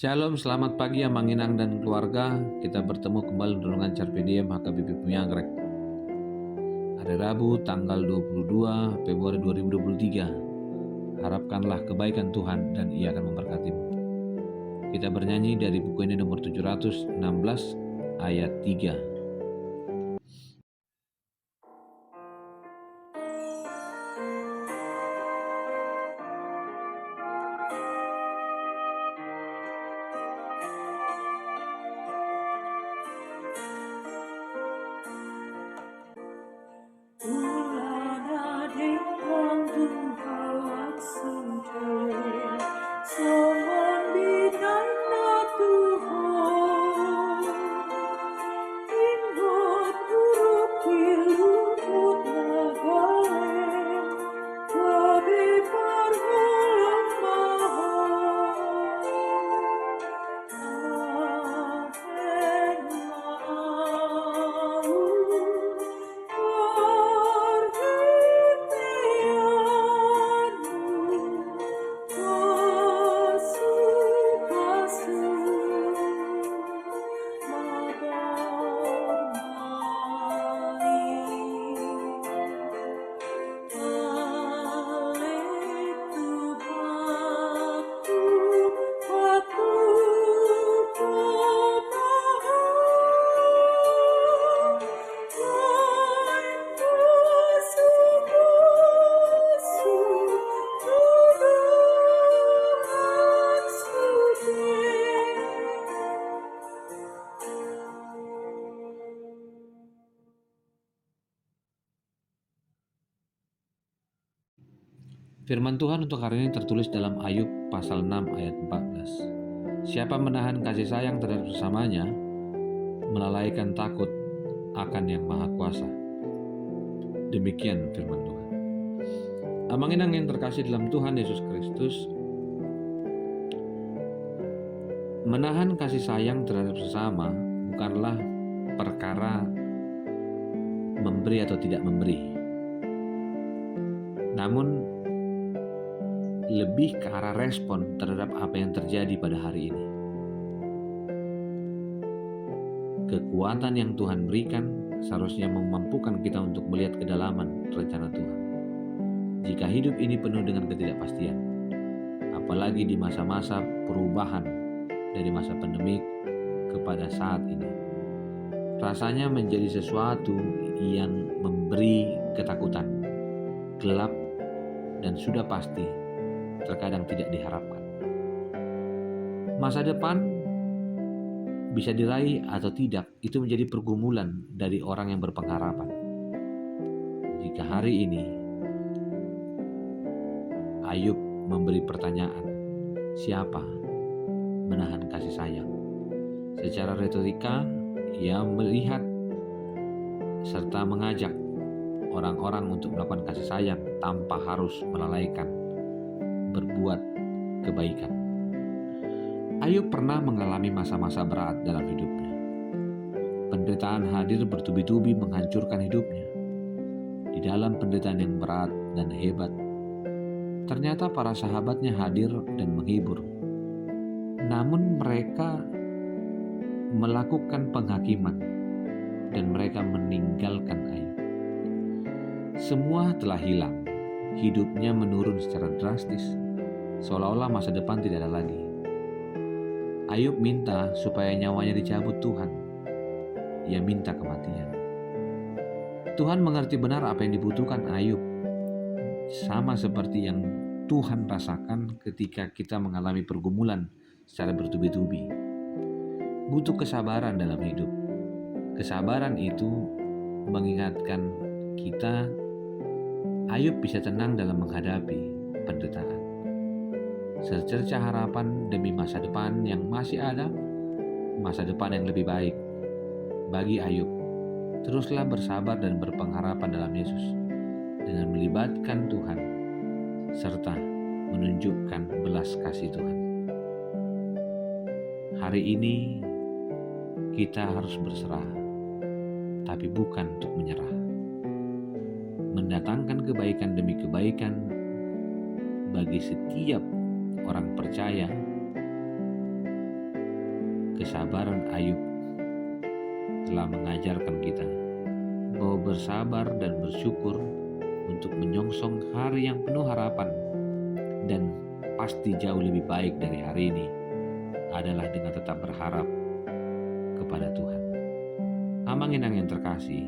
Shalom, selamat pagi Amang Inang dan keluarga. Kita bertemu kembali di Renungan Carpe Diem HKBP Penyangrek. Hari Rabu tanggal 22 Februari 2023. Harapkanlah kebaikan Tuhan dan Ia akan memberkatimu. Kita bernyanyi dari buku ini nomor 716 ayat 3. Firman Tuhan untuk hari ini tertulis dalam Ayub pasal 6 ayat 14. Siapa menahan kasih sayang terhadap sesamanya, melalaikan takut akan Yang Maha Kuasa. Demikian firman Tuhan. Amang Inang yang terkasih dalam Tuhan Yesus Kristus, menahan kasih sayang terhadap sesama bukanlah perkara memberi atau tidak memberi, namun lebih ke arah respon terhadap apa yang terjadi pada hari ini. Kekuatan yang Tuhan berikan seharusnya memampukan kita untuk melihat kedalaman rencana Tuhan. Jika hidup ini penuh dengan ketidakpastian, apalagi di masa-masa perubahan dari masa pandemik kepada saat ini, rasanya menjadi sesuatu yang memberi ketakutan, gelap, dan sudah pasti terkadang tidak diharapkan. Masa depan bisa diraih atau tidak, itu menjadi pergumulan dari orang yang berpengharapan. Jika hari ini Ayub memberi pertanyaan, siapa menahan kasih sayang? Secara retorika, ia melihat serta mengajak orang-orang untuk melakukan kasih sayang tanpa harus melalaikan berbuat kebaikan. Ayub pernah mengalami masa-masa berat dalam hidupnya. Penderitaan hadir bertubi-tubi menghancurkan hidupnya. Di dalam penderitaan yang berat dan hebat, ternyata para sahabatnya hadir dan menghibur. Namun mereka melakukan penghakiman dan mereka meninggalkan Ayub. Semua telah hilang. Hidupnya menurun secara drastis, seolah-olah masa depan tidak ada lagi. Ayub minta supaya nyawanya dicabut Tuhan. Ia minta kematian. Tuhan mengerti benar apa yang dibutuhkan Ayub, sama seperti yang Tuhan rasakan ketika kita mengalami pergumulan secara bertubi-tubi. Butuh kesabaran dalam hidup. Kesabaran itu mengingatkan kita Ayub bisa tenang dalam menghadapi penderitaan. Secerca harapan demi masa depan yang masih ada, masa depan yang lebih baik. Bagi Ayub, teruslah bersabar dan berpengharapan dalam Yesus dengan melibatkan Tuhan serta menunjukkan belas kasih Tuhan. Hari ini kita harus berserah, tapi bukan untuk menyerah. Mendatangkan kebaikan demi kebaikan bagi setiap orang percaya Kesabaran Ayub telah mengajarkan kita bahwa bersabar dan bersyukur untuk menyongsong hari yang penuh harapan dan pasti jauh lebih baik dari hari ini adalah dengan tetap berharap kepada Tuhan. Amang-inang yang terkasih,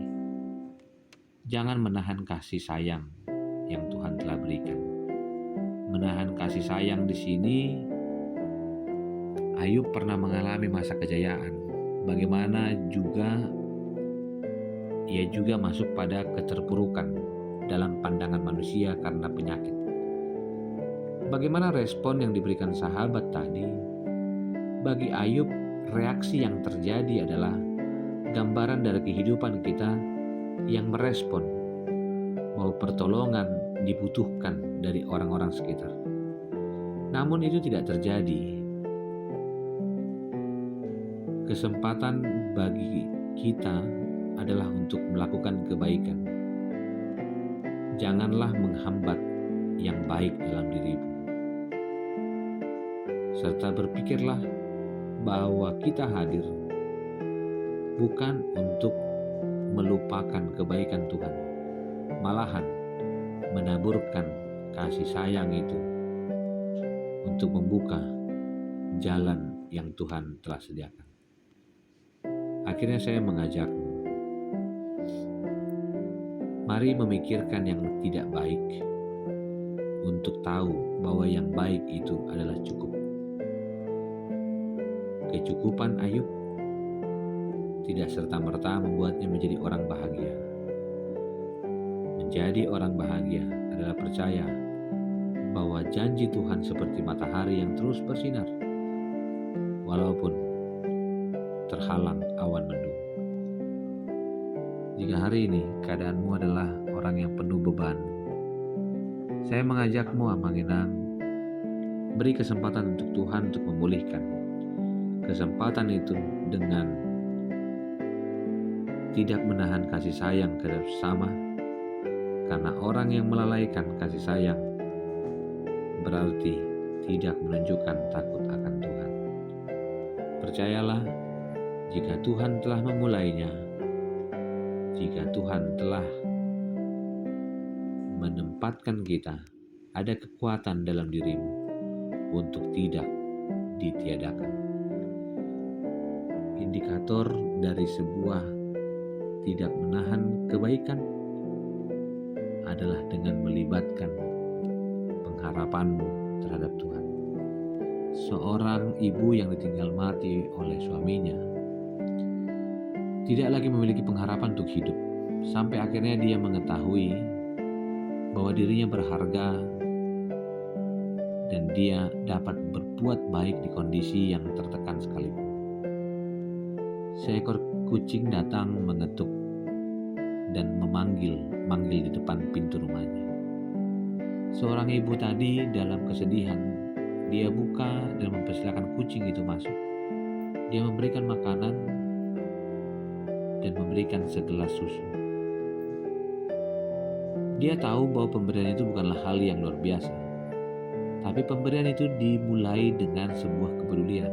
jangan menahan kasih sayang yang Tuhan telah berikan. Menahan kasih sayang di sini, Ayub pernah mengalami masa kejayaan. Bagaimana juga ia juga masuk pada keterpurukan dalam pandangan manusia karena penyakit. Bagaimana respon yang diberikan sahabat tadi? Bagi Ayub, reaksi yang terjadi adalah gambaran dari kehidupan kita yang merespon bahwa pertolongan dibutuhkan dari orang-orang sekitar. Namun itu tidak terjadi. Kesempatan bagi kita adalah untuk melakukan kebaikan. Janganlah menghambat yang baik dalam dirimu. Serta berpikirlah bahwa kita hadir bukan untuk melupakan kebaikan Tuhan, malahan menaburkan kasih sayang itu untuk membuka jalan yang Tuhan telah sediakan. Akhirnya saya mengajakmu, mari memikirkan yang tidak baik untuk tahu bahwa yang baik itu adalah cukup. Kecukupan Ayub tidak serta-merta membuatnya menjadi orang bahagia. Menjadi orang bahagia adalah percaya bahwa janji Tuhan seperti matahari yang terus bersinar, walaupun terhalang awan mendung. Jika hari ini keadaanmu adalah orang yang penuh beban, saya mengajakmu, Amang-inang, beri kesempatan untuk Tuhan untuk memulihkan. Kesempatan itu dengan tidak menahan kasih sayang kepada sesama, karena orang yang melalaikan kasih sayang berarti tidak menunjukkan takut akan Tuhan. Percayalah, jika Tuhan telah memulainya, jika Tuhan telah menempatkan kita, ada kekuatan dalam dirimu untuk tidak ditiadakan. Indikator dari sebuah tidak menahan kebaikan adalah dengan melibatkan pengharapanmu terhadap Tuhan. Seorang ibu yang ditinggal mati oleh suaminya tidak lagi memiliki pengharapan untuk hidup, sampai akhirnya dia mengetahui bahwa dirinya berharga dan dia dapat berbuat baik di kondisi yang tertekan sekalipun. Seekor kucing datang mengetuk dan memanggil di depan pintu rumahnya. Seorang ibu tadi dalam kesedihan, dia buka dan mempersilakan kucing itu masuk. Dia memberikan makanan dan memberikan segelas susu. Dia tahu bahwa pemberian itu bukanlah hal yang luar biasa, tapi pemberian itu dimulai dengan sebuah kepedulian.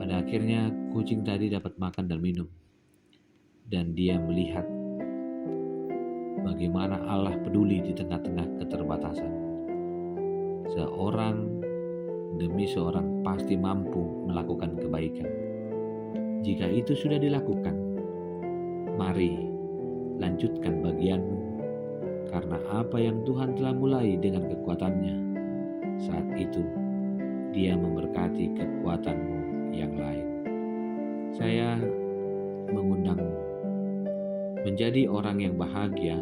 Pada akhirnya kucing tadi dapat makan dan minum, dan dia melihat bagaimana Allah peduli di tengah-tengah keterbatasan. Seorang demi seorang pasti mampu melakukan kebaikan. Jika itu sudah dilakukan, mari lanjutkan bagianmu, karena apa yang Tuhan telah mulai dengan kekuatannya, saat itu Dia memberkati kekuatanmu yang lain. Saya mengundangmu, menjadi orang yang bahagia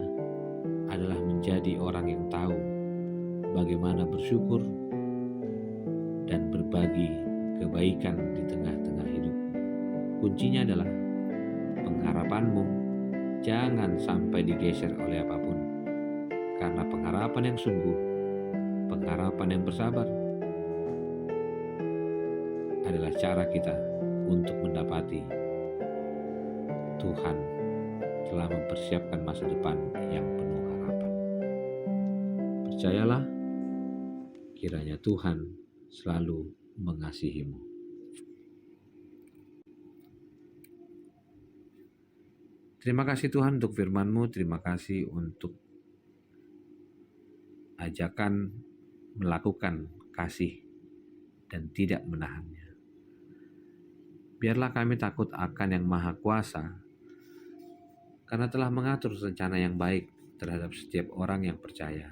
adalah menjadi orang yang tahu bagaimana bersyukur dan berbagi kebaikan di tengah-tengah hidup. Kuncinya adalah pengharapanmu jangan sampai digeser oleh apapun, karena pengharapan yang sungguh, pengharapan yang bersabar adalah cara kita untuk mendapati Tuhan telah mempersiapkan masa depan yang penuh harapan. Percayalah, kiranya Tuhan selalu mengasihimu. Terima kasih Tuhan untuk firman-Mu, terima kasih untuk ajakan melakukan kasih dan tidak menahannya. Biarlah kami takut akan Yang Maha Kuasa, karena telah mengatur rencana yang baik terhadap setiap orang yang percaya.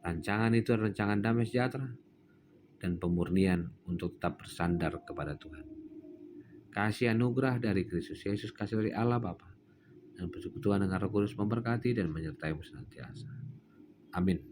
Rancangan itu adalah rancangan damai sejahtera dan pemurnian untuk tetap bersandar kepada Tuhan. Kasih anugerah dari Kristus Yesus, kasih dari Allah Bapa, dan persekutuan dengan Roh Kudus memberkati dan menyertai-Mu senantiasa. Amin.